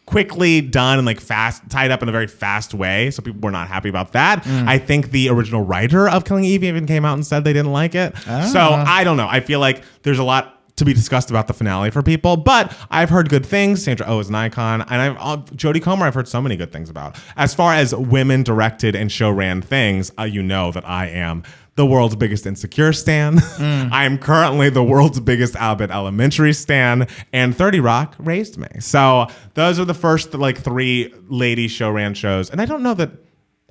quickly done and like fast, tied up in a very fast way. So people were not happy about that. I think the original writer of Killing Eve even came out and said they didn't like it. So I don't know. I feel like there's a lot to be discussed about the finale for people, but I've heard good things. Sandra Oh is an icon, and Jodie Comer I've heard so many good things about. As far as women directed and show ran things, you know that I am the world's biggest Insecure stan. I am currently the world's biggest Abbott Elementary stan, and 30 Rock raised me. So those are the first like 3 lady show ran shows, and I don't know that.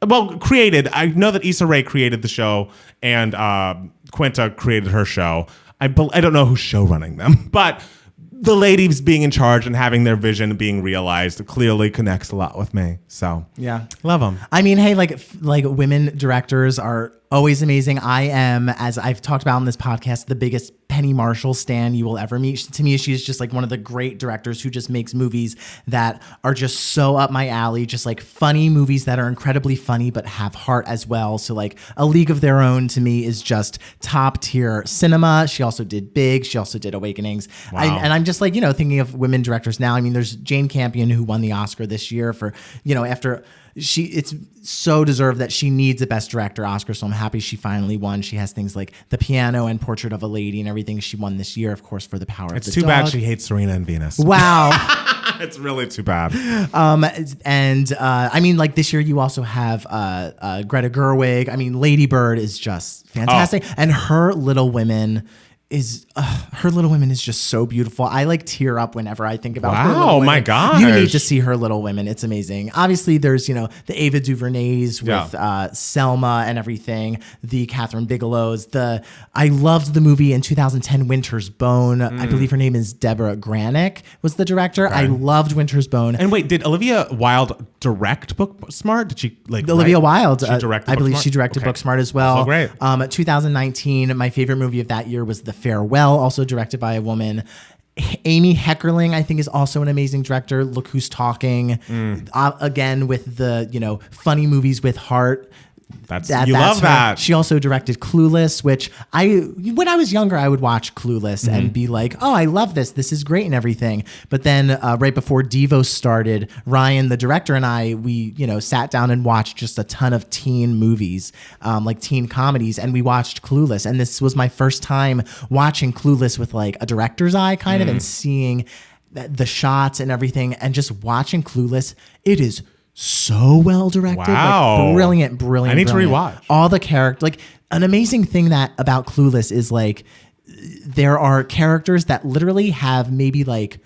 Well, created. I know that Issa Rae created the show, and Quinta created her show. I don't know who's show running them, but the ladies being in charge and having their vision being realized clearly connects a lot with me. So yeah, love them. I mean, hey, like women directors are always amazing. I am, as I've talked about on this podcast, the biggest Penny Marshall stan you will ever meet. To me, she's just like one of the great directors who just makes movies that are just so up my alley, just like funny movies that are incredibly funny but have heart as well. So like A League of Their Own to me is just top tier cinema. She also did Big. She also did Awakenings. Wow. And I'm just like, thinking of women directors now. I mean, there's Jane Campion who won the Oscar this year for, after... It's so deserved that she needs a Best Director Oscar, so I'm happy she finally won. She has things like The Piano and Portrait of a Lady and everything. She won this year, of course, for The Power of the Dog. It's too bad she hates Serena and Venus. Wow. It's really too bad. I mean, like this year you also have Greta Gerwig. I mean, Lady Bird is just fantastic. And her Little Women is just so beautiful. I like tear up whenever I think about her Little Women. My gosh. You need to see her Little Women. It's amazing. Obviously, there's, the Ava DuVernays with Selma and everything, the Catherine Bigelow's. I loved the movie in 2010, Winter's Bone. I believe her name is Deborah Granick was the director. Okay. I loved Winter's Bone. And wait, did Olivia Wilde direct Booksmart? Did she Olivia Wilde? She directed I believe Booksmart? she directed Booksmart as well. So great. 2019, my favorite movie of that year was The Farewell, also directed by a woman. Amy Heckerling, I think, is also an amazing director. Look Who's Talking. Again, with the, funny movies with heart. That's her. that. She also directed Clueless, which when I was younger, I would watch Clueless and be like, oh, I love this. This is great and everything. But then right before Devo started, Ryan, the director, and I, we, sat down and watched just a ton of teen movies, like teen comedies. And we watched Clueless. And this was my first time watching Clueless with like a director's eye kind of, and seeing the shots and everything, and just watching Clueless. It is so well directed. Wow. Like brilliant. I need to rewatch. All the characters. Like an amazing thing about Clueless is like there are characters that literally have maybe like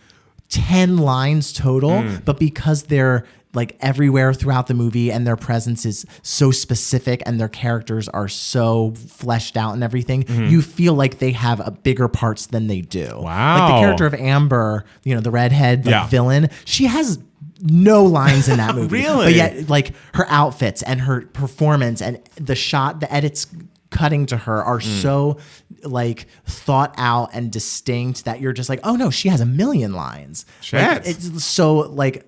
10 lines total, but because they're like everywhere throughout the movie and their presence is so specific and their characters are so fleshed out and everything, you feel like they have a bigger parts than they do. Wow. Like the character of Amber, the redhead villain, she has no lines in that movie. Really? But yet, like, her outfits and her performance and the edits cutting to her are so, like, thought out and distinct that you're just like, oh, no, she has a million lines. Shit. Like, it's so, like,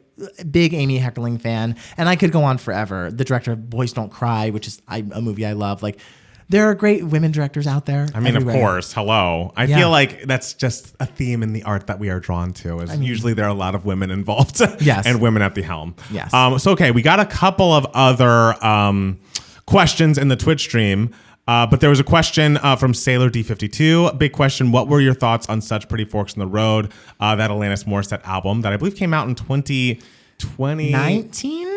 big Amy Heckerling fan. And I could go on forever. The director of Boys Don't Cry, which is a movie I love. Like, there are great women directors out there. I mean, everywhere. Of course. Hello. I feel like that's just a theme in the art that we are drawn to. Usually there are a lot of women involved. Yes. And women at the helm. Yes. So, okay, we got a couple of other questions in the Twitch stream. But there was a question from Sailor D52. Big question. What were your thoughts on Such Pretty Forks in the Road, that Alanis Morissette album that I believe came out in 2020? 19?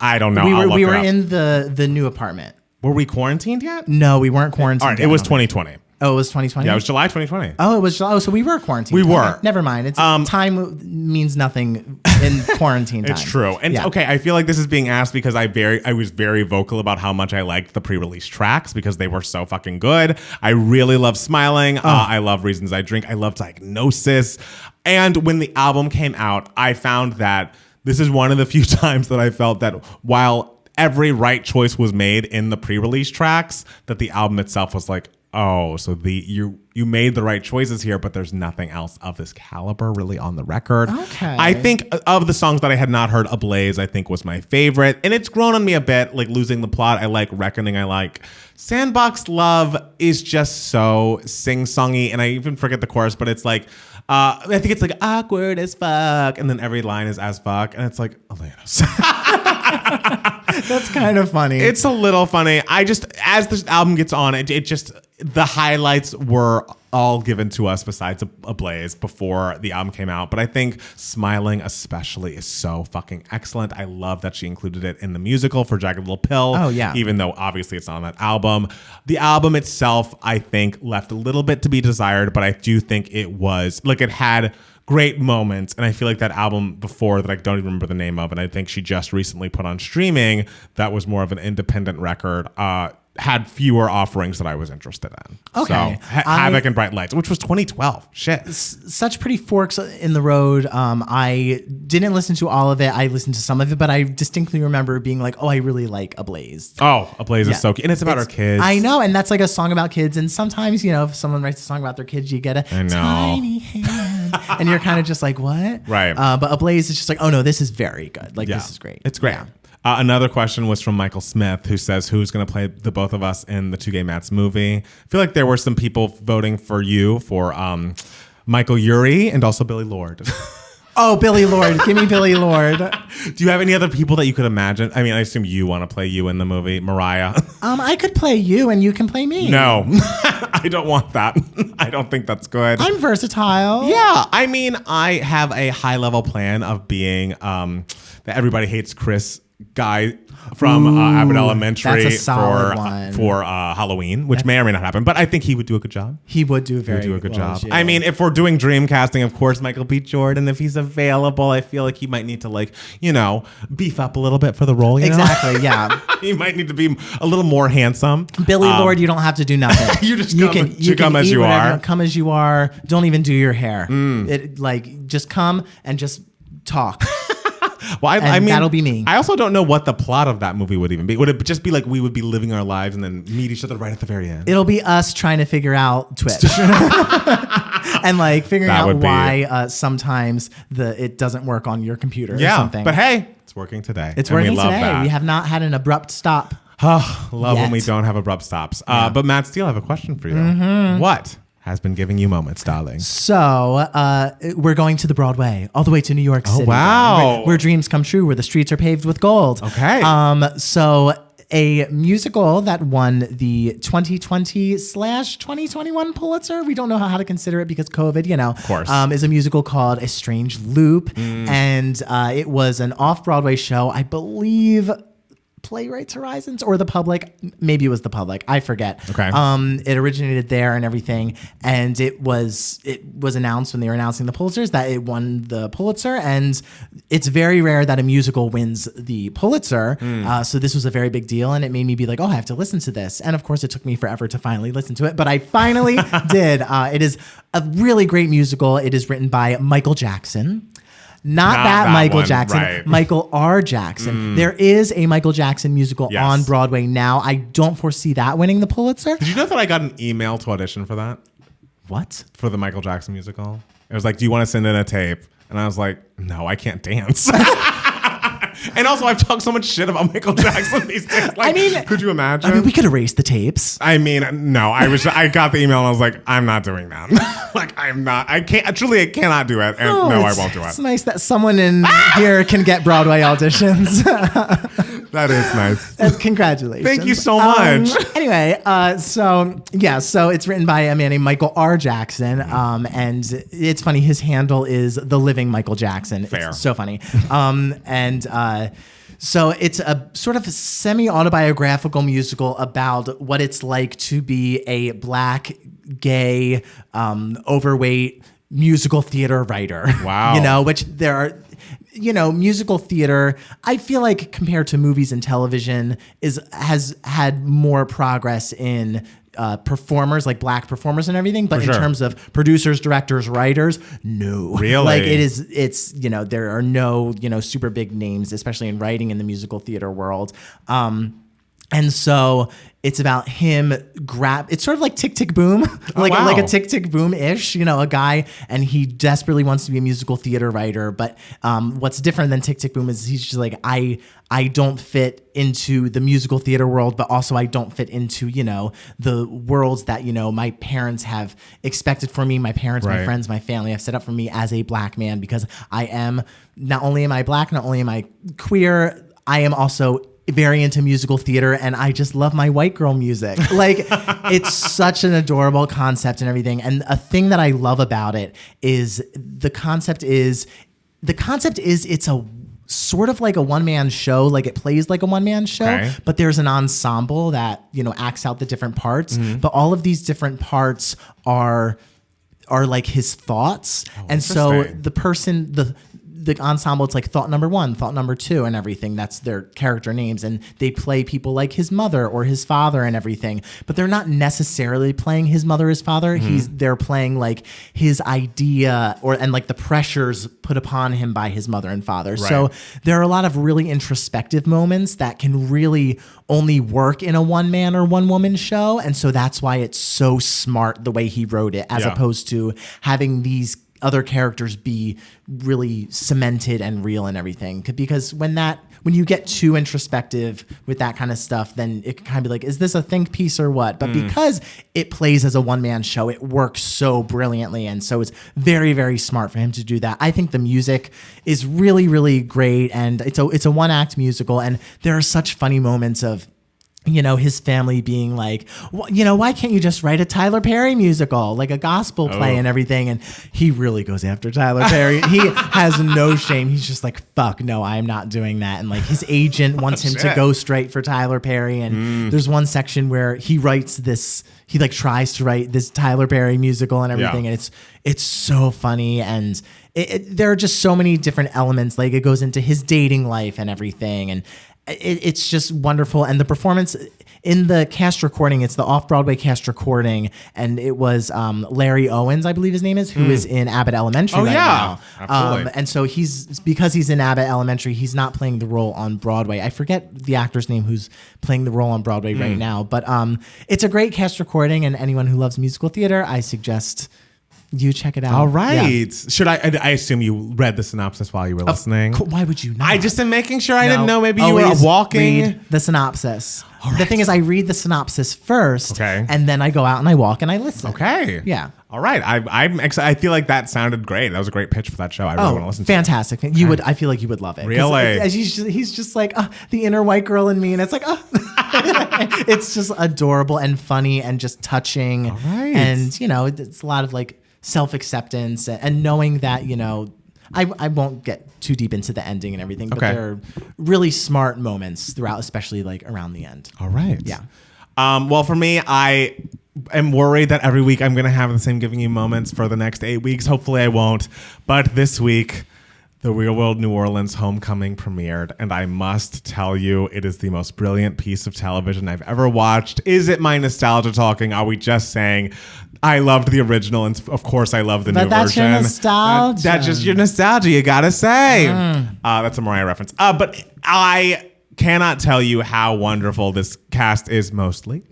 I don't know. We were in the new apartment. Were we quarantined yet? No, we weren't quarantined. All right, it was 2020. Oh, it was 2020? Yeah, it was July 2020. Oh, it was July. Oh, so we were quarantined. We were. Okay, never mind. It's time means nothing in quarantine time. It's true. And okay, I feel like this is being asked because I was very vocal about how much I liked the pre-release tracks because they were so fucking good. I really love Smiling. I love Reasons I Drink. I love Diagnosis. And when the album came out, I found that this is one of the few times that I felt that while every right choice was made in the pre-release tracks, that the album itself was like, oh, so you made the right choices here, but there's nothing else of this caliber really on the record. Okay. I think of the songs that I had not heard, Ablaze, I think was my favorite. And it's grown on me a bit, like Losing the Plot. I like Reckoning. I like Sandbox Love is just so sing-songy. And I even forget the chorus, but it's like, I think it's like awkward as fuck. And then every line is as fuck. And it's like, Alanis. That's kind of funny. It's a little funny. As this album gets on, it just, the highlights were all given to us besides Ablaze before the album came out. But I think Smiling especially is so fucking excellent. I love that she included it in the musical for Jagged Little Pill. Oh, yeah. Even though obviously it's not on that album. The album itself, I think, left a little bit to be desired, but I do think it was, like, it had great moments. And I feel like that album before that I don't even remember the name of, and I think she just recently put on streaming, that was more of an independent record, had fewer offerings that I was interested in. Okay. So Havoc and Bright Lights, which was 2012. Shit. Such Pretty Forks in the Road. I didn't listen to all of it. I listened to some of it, but I distinctly remember being like, oh, I really like Ablaze. Oh, Ablaze is so cute. And it's about our kids. I know. And that's like a song about kids. And sometimes, if someone writes a song about their kids, you get a tiny hand. And you're kind of just like, what? Right. But Ablaze is just like, oh, no, this is very good. Like, this is great. It's great. Yeah. Another question was from Michael Smith, who says, who's going to play the both of us in the Two Gay Mats movie? I feel like there were some people voting for you for Michael Urie and also Billy Lorde. Oh, Billy Lorde. Give me Billy Lorde. Do you have any other people that you could imagine? I mean, I assume you want to play you in the movie. Mariah. I could play you and you can play me. No, I don't want that. I don't think that's good. I'm versatile. Yeah. I mean, I have a high level plan of being the Everybody Hates Chris guy from Abbott Elementary that's a solid one. for Halloween, which may or may not happen, but I think he would do a good job. He would do a good job. I mean, if we're doing dream casting, of course, Michael B. Jordan, if he's available, I feel like he might need to beef up a little bit for the role. Exactly. Yeah. He might need to be a little more handsome. Billy Lorde, you don't have to do nothing. You can come as you are. Come as you are. Don't even do your hair. Just come and just talk. Well, I mean, that'll be me. I also don't know what the plot of that movie would even be. Would it just be like we would be living our lives and then meet each other right at the very end? It'll be us trying to figure out Twitch and figuring out why sometimes it doesn't work on your computer or something. But hey, it's working today. It's working today. That. We have not had an abrupt stop. Love when we don't have abrupt stops. But Matt Steele, I have a question for you. Mm-hmm. What has been giving you moments, darling? So we're going to the Broadway, all the way to New York City. Oh, wow. Where dreams come true, where the streets are paved with gold. Okay. So a musical that won the 2020/2021 Pulitzer. We don't know how to consider it because COVID, Of course. Is a musical called A Strange Loop. And it was an off-Broadway show, I believe, Playwrights Horizons or the Public. Maybe it was the Public. I forget. Okay. It originated there and everything, and it was announced when they were announcing the Pulitzers that it won the Pulitzer, and it's very rare that a musical wins the Pulitzer. So this was a very big deal, and it made me be like, oh, I have to listen to this. And of course, it took me forever to finally listen to it, but I finally did. It is a really great musical. It is written by Michael Jackson. Not that Michael Jackson, right. Michael R. Jackson. There is a Michael Jackson musical on Broadway now. I don't foresee that winning the Pulitzer. Did you know that I got an email to audition for that? What? For the Michael Jackson musical? It was like, do you want to send in a tape? And I was like, no, I can't dance. And also, I've talked so much shit about Michael Jackson these days. Could you imagine? I mean, we could erase the tapes. I mean, no. I got the email and I was like, I'm not doing that. I'm not. I can't. Truly, I cannot do it. And I won't do it. It's nice that someone in here can get Broadway auditions. That is nice. That's congratulations. Thank you so much. Anyway, so it's written by a man named Michael R. Jackson, and it's funny. His handle is The Living Michael Jackson. Fair. It's so funny. So it's a sort of semi-autobiographical musical about what it's like to be a black, gay, overweight musical theater writer. Wow. Which there are, musical theater, I feel like compared to movies and television has had more progress in performers, like black performers and everything, but in terms of producers, directors, writers, no. Really? Like it's there are no, super big names, especially in writing in the musical theater world. And so it's about him it's sort of like Tick Tick Boom, like a Tick Tick Boom-ish, a guy, and he desperately wants to be a musical theater writer. But what's different than Tick Tick Boom is he's just like, I don't fit into the musical theater world, but also I don't fit into, the worlds that, my parents have expected for me. My parents, my friends, my family have set up for me as a black man, because not only am I black, not only am I queer, I am also very into musical theater, and I just love my white girl music. Like, it's such an adorable concept and everything. And a thing that I love about it is the concept is it's a sort of like a one-man show. Like, it plays like a one-man show, but there's an ensemble that, acts out the different parts. But all of these different parts are like his thoughts. And so the ensemble, it's like thought number 1, thought number 2, and everything. That's their character names. And they play people like his mother or his father and everything. But they're not necessarily playing his mother, his father. They're playing like his idea and like the pressures put upon him by his mother and father. Right. So there are a lot of really introspective moments that can really only work in a one-man or one-woman show. And so that's why it's so smart the way he wrote it, as opposed to having these other characters be really cemented and real and everything. Because when you get too introspective with that kind of stuff, then it can kind of be like, is this a think piece or what? But because it plays as a one-man show, it works so brilliantly. And so it's very, very smart for him to do that. I think the music is really, really great. And it's a one-act musical. And there are such funny moments of, his family being like, why can't you just write a Tyler Perry musical, like a gospel play and everything? And he really goes after Tyler Perry. He has no shame. He's just like, fuck, no, I am not doing that. And like his agent wants him to go straight for Tyler Perry. And there's one section where he tries to write this Tyler Perry musical and everything. Yeah. And it's so funny. And there are just so many different elements. Like, it goes into his dating life and everything. And it's just wonderful. And the performance in the cast recording, it's the off-Broadway cast recording, and it was Larry Owens, I believe his name is, who is in Abbott Elementary now. Absolutely. And so because he's in Abbott Elementary, he's not playing the role on Broadway. I forget the actor's name who's playing the role on Broadway right now. But it's a great cast recording, and anyone who loves musical theater, I suggest you check it out. All right. Yeah. Should I assume you read the synopsis while you were listening? Why would you not? I just am making sure. I didn't know. Maybe you were walking. Read the synopsis. The thing is, I read the synopsis first, and then I go out and I walk and I listen. Okay. Yeah. All right. I'm excited. I feel like that sounded great. That was a great pitch for that show. I really want to listen to it. Fantastic. You would. I feel like you would love it. Really? He's just like, the inner white girl in me. And it's like, it's just adorable and funny and just touching. All right. And, it's a lot of like self-acceptance and knowing that, I won't get too deep into the ending and everything, but there are really smart moments throughout, especially like around the end. All right. Yeah. Well, for me, I am worried that every week I'm going to have the same giving you moments for the next 8 weeks. Hopefully I won't. But this week, The Real World New Orleans Homecoming premiered, and I must tell you, it is the most brilliant piece of television I've ever watched. Is it my nostalgia talking? Are we just saying I loved the original, and of course I love the new version? That's your nostalgia. That's just your nostalgia, you gotta say. That's a Mariah reference. But I cannot tell you how wonderful this cast is mostly.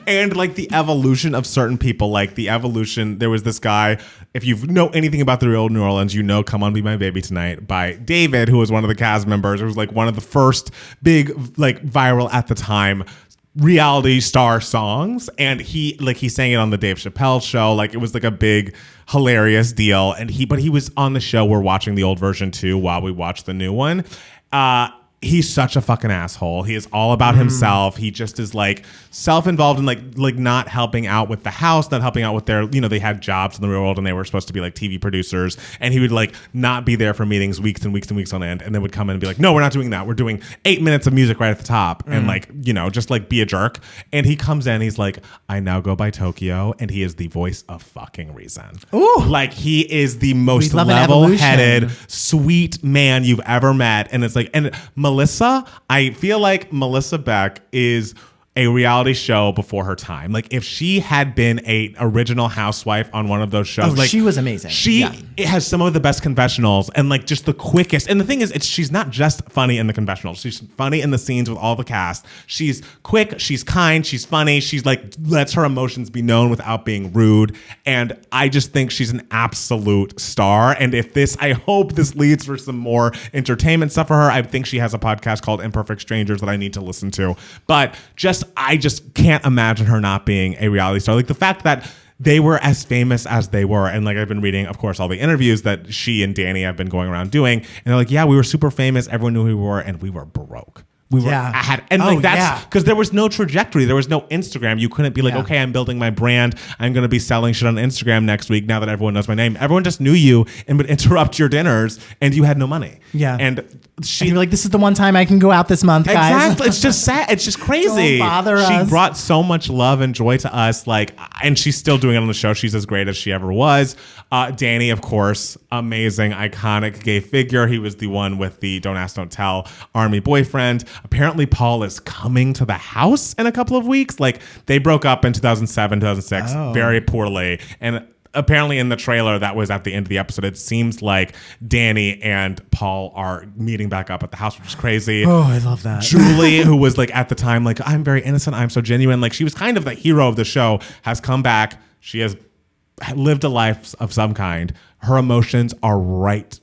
And like the evolution of certain people, like the evolution, there was this guy, if you know anything about The Real New Orleans, Come On Be My Baby Tonight by David, who was one of the cast members. It was like one of the first big, like viral at the time reality star songs. And he sang it on the Dave Chappelle show. Like it was like a big, hilarious deal. And he was on the show. We're watching the old version too while we watch the new one. he's such a fucking asshole. He is all about himself. He just is like self-involved and like not helping out with the house, not helping out with their, they had jobs in the real world and they were supposed to be like TV producers, and he would like not be there for meetings weeks and weeks and weeks on end, and then would come in and be like, no, we're not doing that. We're doing 8 minutes of music right at the top, and like, just like be a jerk. And he comes in, he's like, I now go by Tokyo, and he is the voice of fucking reason. Ooh. Like he is the most level-headed, sweet man you've ever met. And it's like, and Melissa, I feel like Melissa Beck is a reality show before her time. Like if she had been a original housewife on one of those shows, like she was amazing. It has some of the best confessionals and like just the quickest. And the thing is, she's not just funny in the confessionals. She's funny in the scenes with all the cast. She's quick. She's kind. She's funny. She's like lets her emotions be known without being rude. And I just think she's an absolute star. And I hope this leads for some more entertainment stuff for her. I think she has a podcast called Imperfect Strangers that I need to listen to. But I just can't imagine her not being a reality star. Like the fact that they were as famous as they were. And like I've been reading, of course, all the interviews that she and Danny have been going around doing. And they're like, yeah, we were super famous. Everyone knew who we were, and we were broke. That's because there was no trajectory. There was no Instagram. You couldn't be like, okay, I'm building my brand. I'm going to be selling shit on Instagram next week now that everyone knows my name. Everyone just knew you and would interrupt your dinners, and you had no money. Yeah. And you're like, this is the one time I can go out this month, guys. Exactly. It's just sad. It's just crazy. Don't bother us. She brought so much love and joy to us. Like, and she's still doing it on the show. She's as great as she ever was. Danny, of course, amazing, iconic gay figure. He was the one with the Don't Ask, Don't Tell army boyfriend. Apparently, Paul is coming to the house in a couple of weeks. Like, they broke up in 2007, 2006, very poorly. And apparently in the trailer that was at the end of the episode, it seems like Danny and Paul are meeting back up at the house, which is crazy. Oh, I love that. Julie, who was like at the time, like, I'm very innocent, I'm so genuine. Like, she was kind of the hero of the show, has come back. She has lived a life of some kind. Her emotions are right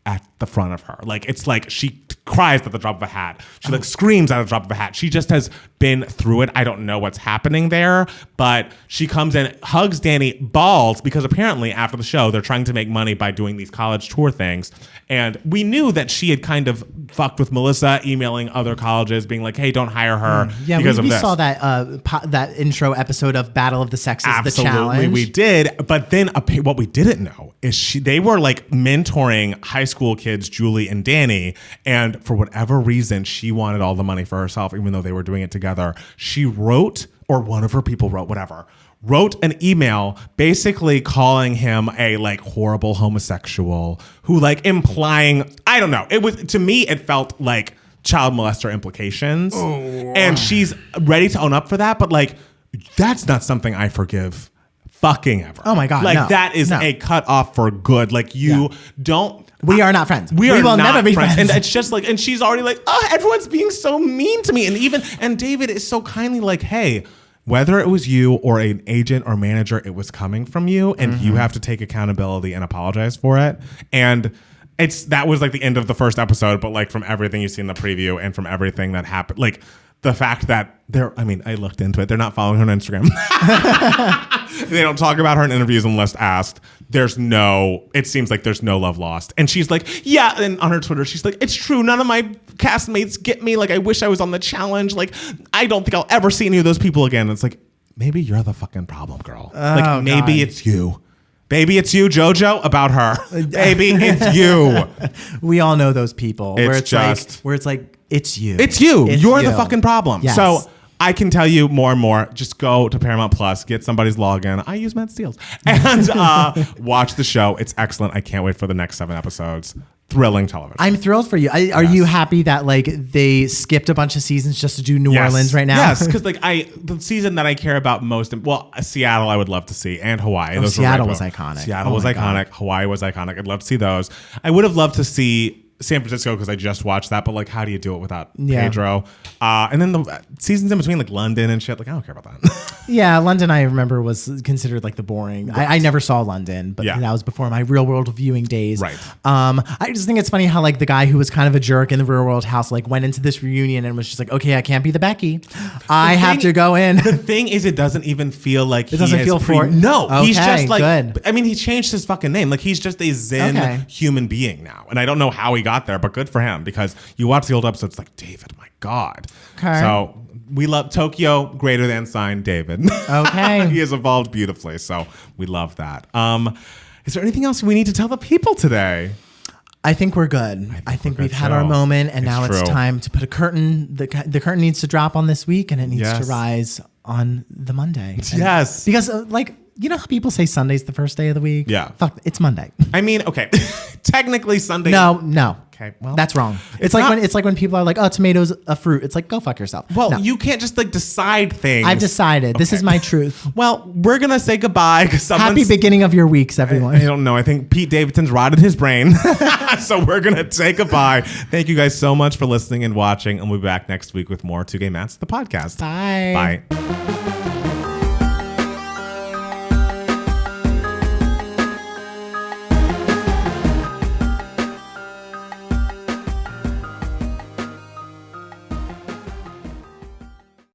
at the front of her. Like, it's like she cries at the drop of a hat. She like screams at the drop of a hat. She just has been through it. I don't know what's happening there, but she comes in, hugs Danny, bawls, because apparently after the show, they're trying to make money by doing these college tour things. And we knew that she had kind of fucked with Melissa, emailing other colleges, being like, hey, don't hire her because of this. We saw that that intro episode of Battle of the Sexes, the challenge. Absolutely, we did. But then what we didn't know is they were like mentoring high school kids, Julie and Danny, and for whatever reason, she wanted all the money for herself, even though they were doing it together. She wrote, or one of her people wrote an email basically calling him a like horrible homosexual who like implying, I don't know. It was, to me, it felt like child molester implications. Oh. And she's ready to own up for that. But like, that's not something I forgive fucking ever. Oh my God. Like that is a cut off for good. Like you don't. We are not friends. We will never be friends. And it's just like, and she's already like, oh, everyone's being so mean to me. And David is so kindly like, hey, whether it was you or an agent or manager, it was coming from you, and you have to take accountability and apologize for it. And that was like the end of the first episode, but like from everything you see in the preview and from everything that happened, like the fact that I looked into it. They're not following her on Instagram. They don't talk about her in interviews unless asked. It seems like there's no love lost. And she's like, yeah. And on her Twitter, she's like, it's true. None of my castmates get me. Like, I wish I was on the challenge. Like, I don't think I'll ever see any of those people again. And it's like, maybe you're the fucking problem, girl. Like, maybe it's you. Baby, it's you, JoJo, about her. Baby, it's you. We all know those people. It's it's you. It's you. You're the fucking problem. Yes. So I can tell you more and more. Just go to Paramount Plus, get somebody's login. I use Matt Steele's. And watch the show. It's excellent. I can't wait for the next 7 episodes. Thrilling television. I'm thrilled for you. Are you happy that like they skipped a bunch of seasons just to do New Orleans right now? Yes, because like the season that I care about most, Seattle I would love to see, and Hawaii. Seattle was iconic. Seattle was iconic. God. Hawaii was iconic. I'd love to see those. I would have loved to see San Francisco because I just watched that, but like, how do you do it without Pedro? And then the seasons in between, like London and shit. Like, I don't care about that. Yeah, London, I remember, was considered like the boring. Right. I never saw London, but that was before my real world viewing days. Right. I just think it's funny how like the guy who was kind of a jerk in the real world house like went into this reunion and was just like, okay, I can't be the Becky. I have to go in. The thing is, it doesn't even feel like it doesn't feel for it. No, okay, he's just like. Good. I mean, he changed his fucking name. Like he's just a zen human being now, and I don't know how he got got there, but good for him because you watch the old episodes, like, David, my God. Okay. So we love Tokyo greater than sign David. Okay. He has evolved beautifully. So we love that. Is there anything else we need to tell the people today? I think we're good. I think we've had too. our moment, and now it's true. time to put a curtain. The curtain needs to drop on this week, and it needs to rise on the Monday. Yes. Because, you know how people say Sunday's the first day of the week? Yeah. Fuck, it's Monday. I mean, okay. Technically Sunday. No. Okay, well, That's wrong. it's It's like when people are like, "Oh, tomatoes a fruit." It's like, go fuck yourself. Well, No. you can't just like decide things. I've decided. This is my truth. Well, we're gonna say goodbye because Happy beginning of your weeks, everyone. I don't know. I think Pete Davidson's rotted his brain, so we're gonna say goodbye. Thank you guys so much for listening and watching, and we'll be back next week with more Two Gay Mats, the podcast. Bye. Bye.